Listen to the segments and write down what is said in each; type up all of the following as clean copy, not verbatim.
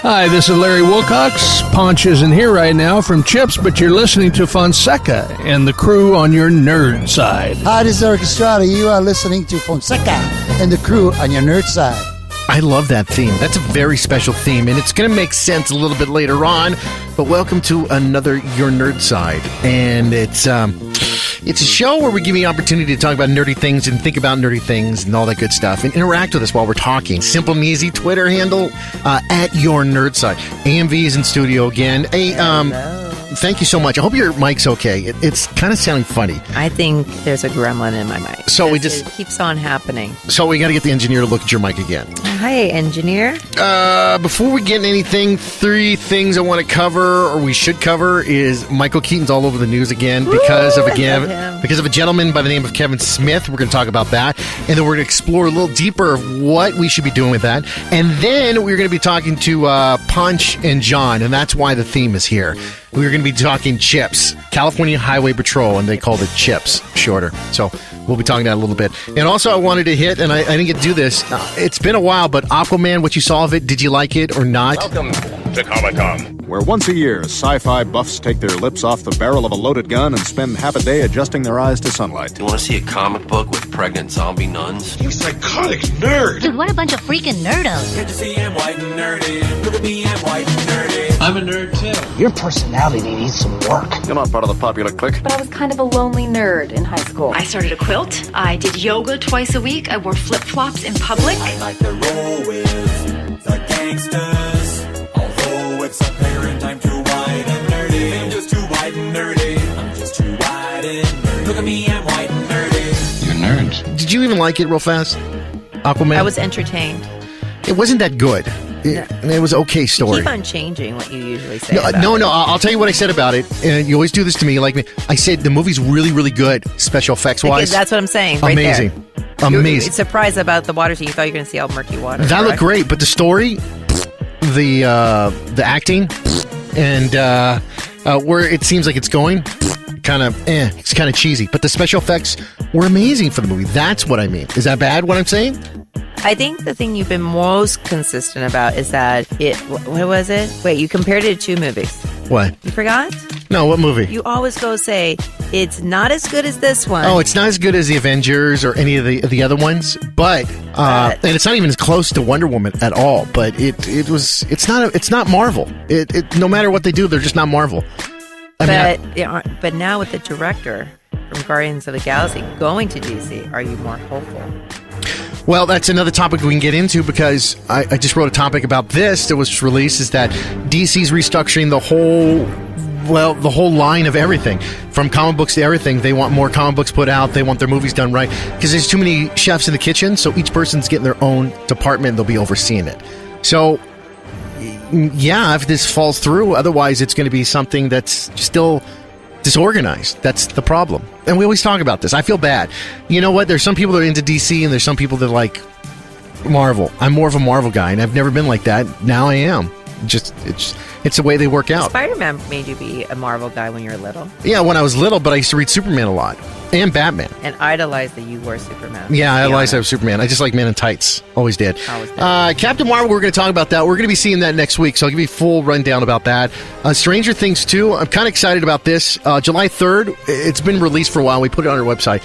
Hi, this is Larry Wilcox. Ponch isn't here right now from Chips, but you're listening to Fonseca and the crew on your nerd side. Hi, this is Erik Estrada. You are listening to Fonseca and the crew on your nerd side. I love that theme. That's a very special theme, and it's going to make sense a little bit later on. But welcome to another Your Nerd Side, and it's a show where we give you an opportunity to talk about nerdy things and think about nerdy things and all that good stuff, and interact with us while we're talking. Simple and easy. Twitter handle at Your Nerd Side. AMV is in studio again. Hey, thank you so much. I hope your mic's okay. It's kind of sounding funny. I think there's a gremlin in my mic. So it keeps on happening. So we got to get the engineer to look at your mic again. Hi, engineer. Before we get into anything, 3 things I want to cover, or we should cover, is Michael Keaton's all over the news again because of a gentleman by the name of Kevin Smith. We're going to talk about that, and then we're going to explore a little deeper of what we should be doing with that, and then we're going to be talking to Ponch and Jon, and that's why the theme is here. We're going to be talking CHIPS, California Highway Patrol, and they called it CHIPS shorter. So we'll be talking that a little bit. And also I wanted to hit, and I didn't get to do this, it's been a while, but Aquaman, what you saw of it, did you like it or not? Welcome to Comic-Con. Where once a year, sci-fi buffs take their lips off the barrel of a loaded gun and spend half a day adjusting their eyes to sunlight. You want to see a comic book with pregnant zombie nuns? You psychotic nerd! Dude, what a bunch of freaking nerdos. Good to see I'm white and nerdy. Look at me, I'm white and nerdy. I'm a nerd too. Your personality needs some work. You're not part of the popular clique. But I was kind of a lonely nerd in high school. I started a quilt. I did yoga twice a week. I wore flip-flops in public. I like to roll with the gangsters. Although it's apparent I'm too white and nerdy. I'm just too white and nerdy. I'm just too white and nerdy. Look at me, I'm white and nerdy. You're nerds. Did you even like it real fast? Aquaman? I was entertained. It wasn't that good. It was an okay story. You keep on changing what you usually say. No. I'll tell you what I said about it. And you always do this to me. Like me, I said the movie's really, really good, special effects wise. That's what I'm saying. Right amazing, there. amazing. You're surprised about the water scene. You thought you were going to see all murky water. That looked great, but the story, the acting, and where it seems like it's going, it's kind of cheesy. But the special effects were amazing for the movie. That's what I mean. Is that bad? What I'm saying? I think the thing you've been most consistent about is that what was it? Wait, you compared it to 2 movies. What? You forgot? No, what movie? You always go say, it's not as good as this one. Oh, it's not as good as the Avengers or any of the other ones, but and it's not even as close to Wonder Woman at all, but it's not Marvel. It no matter what they do, they're just not Marvel. But now with the director from Guardians of the Galaxy going to DC, are you more hopeful? Well, that's another topic we can get into because I just wrote a topic about this that was released, is that DC's restructuring the whole line of everything, from comic books to everything. They want more comic books put out. They want their movies done right because there's too many chefs in the kitchen, so each person's getting their own department. They'll be overseeing it. So, yeah, if this falls through, otherwise it's going to be something that's still disorganized. That's the problem. And we always talk about this. I feel bad. You know what? There's some people that are into DC and there's some people that like Marvel. I'm more of a Marvel guy, and I've never been like that. Now I am. It's the way they work out. Spider-Man made you be a Marvel guy when you were little. Yeah, when I was little, but I used to read Superman a lot. And Batman. And idolized that you were Superman. Yeah, I idolized I was Superman. I just like Men in Tights. Always did. Captain Marvel, we're going to talk about that. We're going to be seeing that next week, so I'll give you a full rundown about that. Stranger Things 2, I'm kind of excited about this. July 3rd, it's been released for a while. We put it on our website.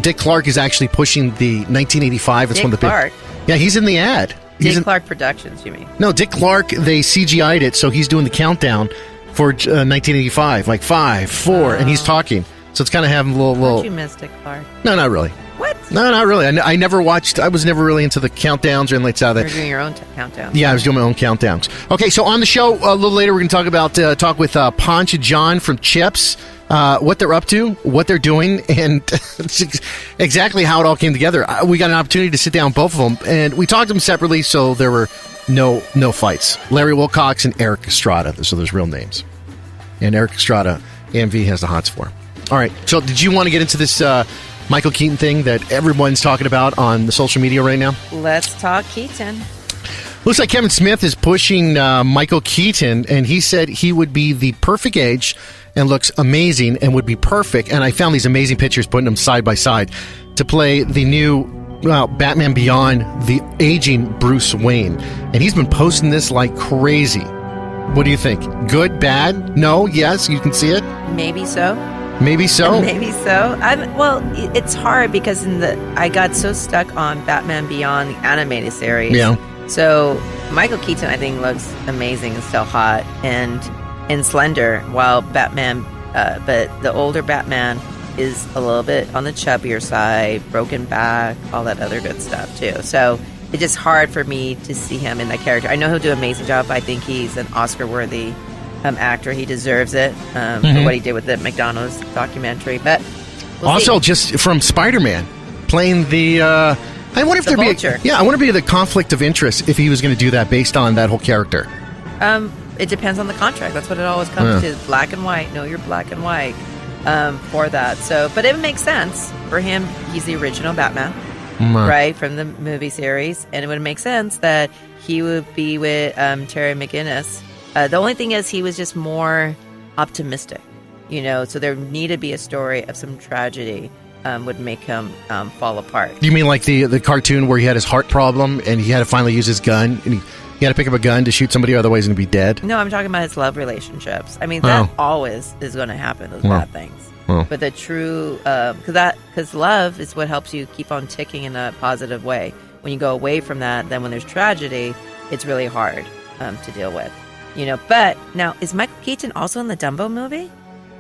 Dick Clark is actually pushing the 1985. It's Dick Clark? Yeah, he's in the ad. Dick Clark Productions, you mean? No, Dick Clark, they CGI'd it, so he's doing the countdown for 1985, like 5, 4, and he's talking. So it's kind of having a little... Did you miss Dick Clark? No, not really. What? No, not really. I never watched... I was never really into the countdowns or anything like that. You were doing your own countdowns. Yeah, I was doing my own countdowns. Okay, so on the show, a little later, we're going to talk with Ponch and Jon from CHIPS, what they're up to, what they're doing, and exactly how it all came together. We got an opportunity to sit down, both of them, and we talked to them separately, so there were no fights. Larry Wilcox and Erik Estrada, so there's real names. And Erik Estrada, AMV has the hots for. All right, so did you want to get into this Michael Keaton thing that everyone's talking about on the social media right now? Let's talk Keaton. Looks like Kevin Smith is pushing Michael Keaton, and he said he would be the perfect age and looks amazing and would be perfect. And I found these amazing pictures, putting them side by side, to play the new Batman Beyond, the aging Bruce Wayne. And he's been posting this like crazy. What do you think? Good, bad? No, yes, you can see it? Maybe so. Maybe so? Maybe so. Well, it's hard because I got so stuck on Batman Beyond, the animated series. Yeah. So Michael Keaton, I think, looks amazing and still hot and slender, while Batman, but the older Batman is a little bit on the chubbier side, broken back, all that other good stuff too. So it's just hard for me to see him in that character. I know he'll do an amazing job. I think he's an Oscar-worthy actor. He deserves it for what he did with the McDonald's documentary. But we'll also, see. just from Spider-Man, playing the. I wonder if The there'd Vulture. be. I wonder if the conflict of interest if he was going to do that based on that whole character. It depends on the contract. That's what it always comes to. Black and white. Know your black and white for that. So, but it makes sense for him. He's the original Batman. Right, from the movie series, and it would make sense that he would be with Terry McGinnis. The only thing is he was just more optimistic, so there needed to be a story of some tragedy would make him fall apart. You mean like the cartoon where he had his heart problem and he had to finally use his gun and he had to pick up a gun to shoot somebody, otherwise he's going to be dead? No, I'm talking about his love relationships. I mean, that always is going to happen, those bad things. But the true, because love is what helps you keep on ticking in a positive way. When you go away from that, then when there's tragedy, it's really hard to deal with. But now, is Michael Keaton also in the Dumbo movie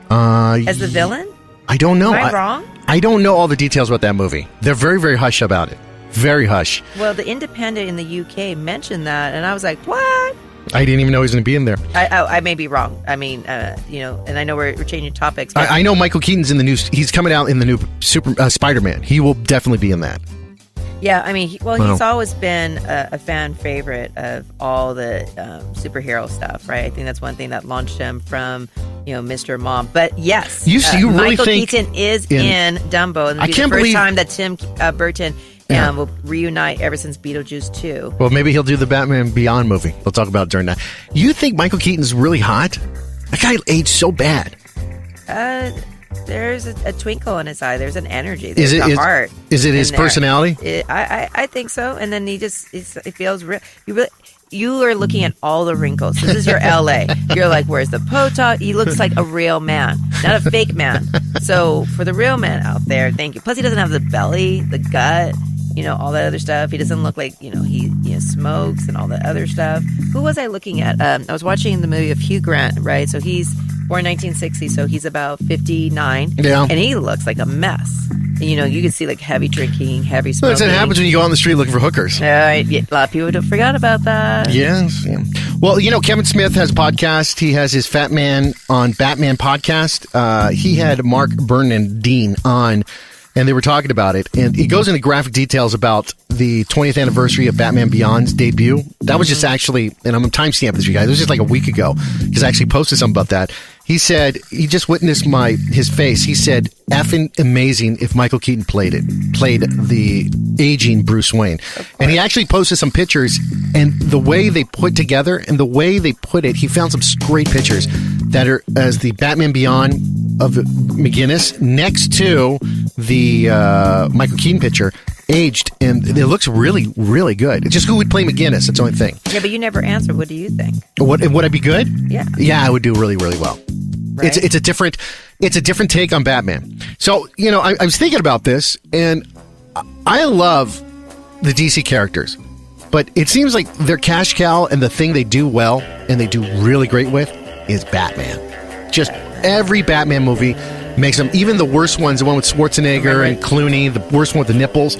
as the villain? I don't know. Am I wrong? I don't know all the details about that movie. They're very, very hush about it. Very hush. Well, the Independent in the UK mentioned that, and I was like, what? I didn't even know he was going to be in there. I may be wrong. I mean, and I know we're changing topics. But I know Michael Keaton's in the new. He's coming out in the new Spider-Man. He will definitely be in that. Yeah, I mean, he's always been a fan favorite of all the superhero stuff, right? I think that's one thing that launched him from, Mr. Mom. But yes, you really Michael think Keaton is in Dumbo, and I can't the first believe time that Tim Burton will reunite ever since Beetlejuice 2. Well, maybe he'll do the Batman Beyond movie. We'll talk about it during that. You think Michael Keaton's really hot? That guy aged so bad. There's a twinkle in his eye. There's an energy. There's a heart. Is it his personality? I think so. And then it feels real. You are looking at all the wrinkles. This is your LA. You're like, where's the Botox? He looks like a real man, not a fake man. So for the real man out there, thank you. Plus, he doesn't have the belly, the gut, all that other stuff. He doesn't look like, he smokes and all that other stuff. Who was I looking at? I was watching the movie of Hugh Grant, right? So he's born 1960, so he's about 59. Yeah. And he looks like a mess. You can see like heavy drinking, heavy smoking. That's what happens when you go on the street looking for hookers. A lot of people forgot about that. Yes. Yeah. Well, Kevin Smith has a podcast. He has his Fat Man on Batman podcast. He had Mark Bernardine on, and they were talking about it. And he goes into graphic details about the 20th anniversary of Batman Beyond's debut. That was just actually, and I'm going to timestamp this, you guys. It was just like a week ago because I actually posted something about that. He said, he just witnessed his face. He said, effing amazing if Michael Keaton played the aging Bruce Wayne. And he actually posted some pictures, and the way they put together and the way they put it, he found some great pictures that are as the Batman Beyond of McGinnis next to the Michael Keaton picture, aged, and it looks really, really good. It's just who would play McGinnis. That's the only thing. Yeah, but you never answered. What do you think? Would I be good? Yeah. Yeah, I would do really, really well. Right? It's a different take on Batman. So, I was thinking about this, and I love the DC characters, but it seems like their cash cow and the thing they do well and they do really great with is Batman. Just every Batman movie makes them, even the worst ones, the one with Schwarzenegger and Clooney, the worst one with the nipples,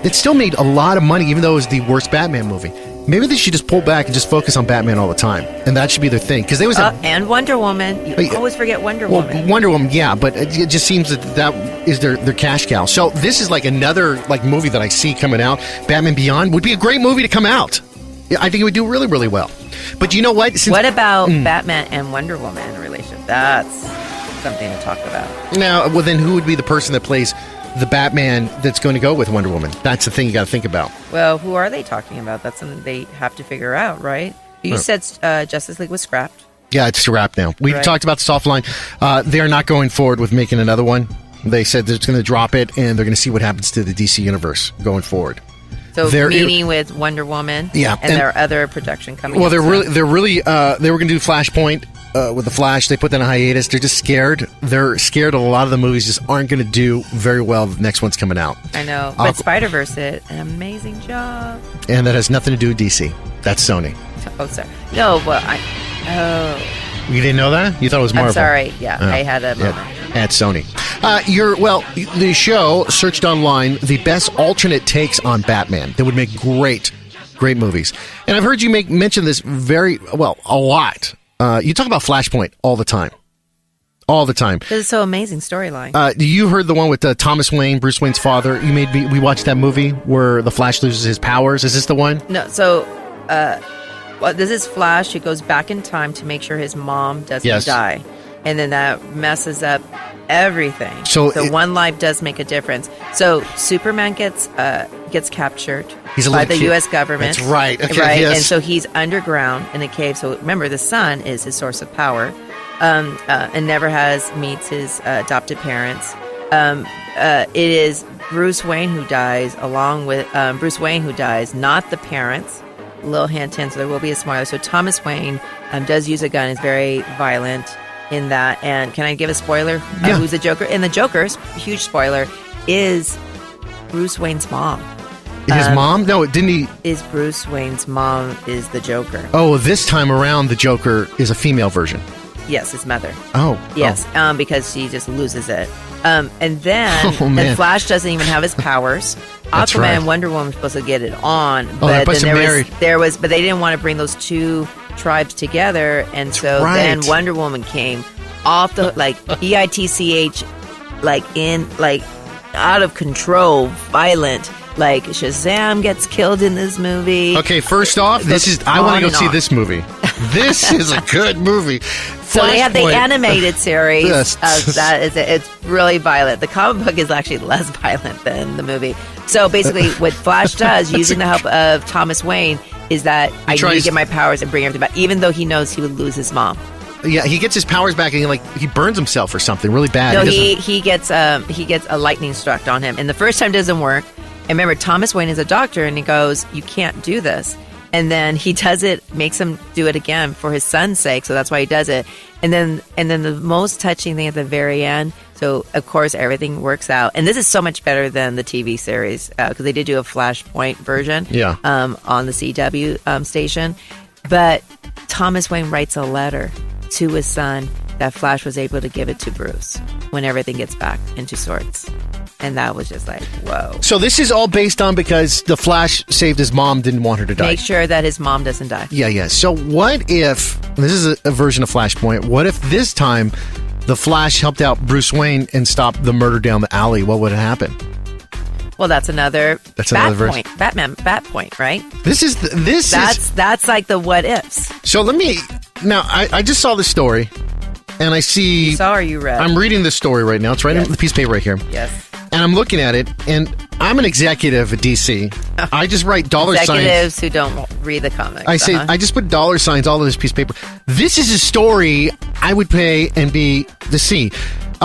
it still made a lot of money, even though it was the worst Batman movie. Maybe they should just pull back and just focus on Batman all the time, and that should be their thing. Because they was and Wonder Woman. You always forget Wonder Woman. Wonder Woman, yeah, but it just seems that is their cash cow. So this is like another movie that I see coming out. Batman Beyond would be a great movie to come out. I think it would do really, really well. But you know what? What about Batman and Wonder Woman relationship? That's something to talk about. Now, well, then who would be the person that plays the Batman that's going to go with Wonder Woman? That's the thing you got to think about. Well, who are they talking about? That's something they have to figure out, right? You said Justice League was scrapped. Yeah, it's scrapped now. We talked about the soft line. They are not going forward with making another one. They said they're going to drop it, and they're going to see what happens to the DC universe going forward. So meeting with Wonder Woman, yeah, and there are other production coming. Well, up, they were going to do Flashpoint with the Flash. They put that in hiatus. They're just scared. They're scared a lot of the movies just aren't going to do very well. The next one's coming out. I know, but Spider-Verse did an amazing job. And that has nothing to do with DC. That's Sony. Oh, sorry. No, well, You didn't know that? You thought it was Marvel. I'm sorry. Yeah, I had a moment. At Sony. The show searched online the best alternate takes on Batman that would make great movies. And I've heard you mention this a lot. You talk about Flashpoint all the time. All the time. Because it's so amazing storyline. You heard the one with Thomas Wayne, Bruce Wayne's father. We watched that movie where the Flash loses his powers. Is this the one? No, so this is Flash. He goes back in time to make sure his mom doesn't die. And then that messes up everything. So one life does make a difference. So Superman gets captured by the U.S. government. That's right. Okay, right? Yes. And so he's underground in a cave. So remember, the sun is his source of power. And never meets his adopted parents. It is Bruce Wayne who dies, along with not the parents. Little hint, so there will be a spoiler. So Thomas Wayne does use a gun. Is very violent in that. And can I give a spoiler? Yeah. Who's the Joker? And the Joker's huge spoiler is Bruce Wayne's mom. His mom? No, didn't he? Is Bruce Wayne's mom is the Joker? Oh, this time around, the Joker is a female version. Yes, his mother. Oh. Yes, because she just loses it. And then and Flash doesn't even have his powers. Aquaman and Wonder Woman were supposed to get it on, but then but they didn't want to bring those two tribes together, and so then Wonder Woman came off the EITCH, out of control, violent. Like Shazam gets killed in this movie. Okay, first off, I want to go see this movie. This is a good movie. So they have the animated series. It's really violent. The comic book is actually less violent than the movie. So basically, what Flash does, using the help of Thomas Wayne, is that I need to get my powers and bring everything back, even though he knows he would lose his mom. Yeah, he gets his powers back, and he burns himself or something really bad. No, he gets a lightning struck on him, and the first time doesn't work. And remember, Thomas Wayne is a doctor, and he goes, "You can't do this." And then he does it, makes him do it again for his son's sake. So that's why he does it. And then the most touching thing at the very end. So of course everything works out, and this is so much better than the TV series because they did do a Flashpoint version. Yeah. On the CW station, but Thomas Wayne writes a letter to his son that Flash was able to give it to Bruce when everything gets back into sorts. And that was just like, whoa. So this is all based on because the Flash saved his mom, didn't want her to die. Make sure that his mom doesn't die. Yeah. So what if, this is a version of Flashpoint, what if this time the Flash helped out Bruce Wayne and stopped the murder down the alley? What would happen? Well, that's another version. Bat point, right? That's like the what ifs. So I just saw this story, and I see. You saw or you read? I'm reading this story right now. It's right on the piece of paper right here. Yes. And I'm looking at it, and I'm an executive at DC. I just write dollar signs. Executives who don't read the comics. I just put dollar signs all over this piece of paper. This is a story I would pay and be to see.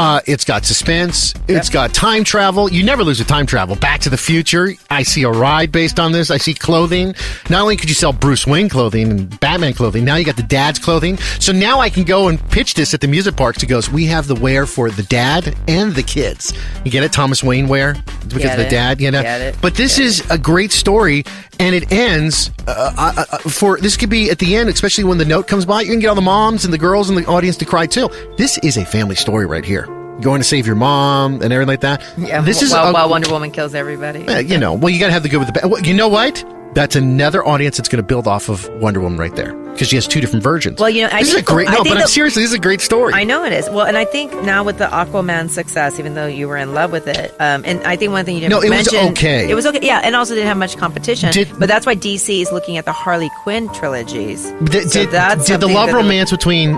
It's got suspense. It's got time travel. You never lose with time travel. Back to the Future. I see a ride based on this. I see clothing. Not only could you sell Bruce Wayne clothing and Batman clothing, now you got the dad's clothing. So now I can go and pitch this at the music parks. It goes, we have the wear for the dad and the kids. You get it? Thomas Wayne wear because of the dad. You know. Get it. But this is a great story, and it ends this could be at the end, especially when the note comes by. You can get all the moms and the girls in the audience to cry too. This is a family story right here. Going to save your mom and everything like that. Yeah, while Wonder Woman kills everybody. Well, you got to have the good with the bad. Well, you know what? That's another audience that's going to build off of Wonder Woman right there because she has two different versions. Well, seriously, this is a great story. I know it is. Well, and I think now with the Aquaman success, even though you were in love with it, and I think one thing you didn't mention. No, it was okay. It was okay, yeah, and also didn't have much competition. But that's why DC is looking at the Harley Quinn trilogies. Did the love romance between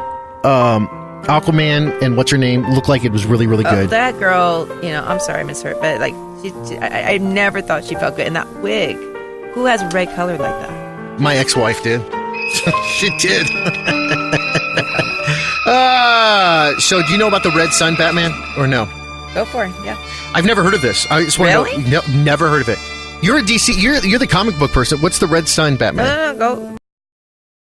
Aquaman and what's her name look like it was really, really good? That girl, I'm sorry I miss her, but I never thought she felt good. And that wig, who has red color like that? My ex-wife did. She did. So do you know about the Red Sun Batman or no? Go for it. Yeah. I've never heard of this. I just want Really? to know. No, never heard of it. You're a DC. You're the comic book person. What's the Red Sun Batman? No. Go.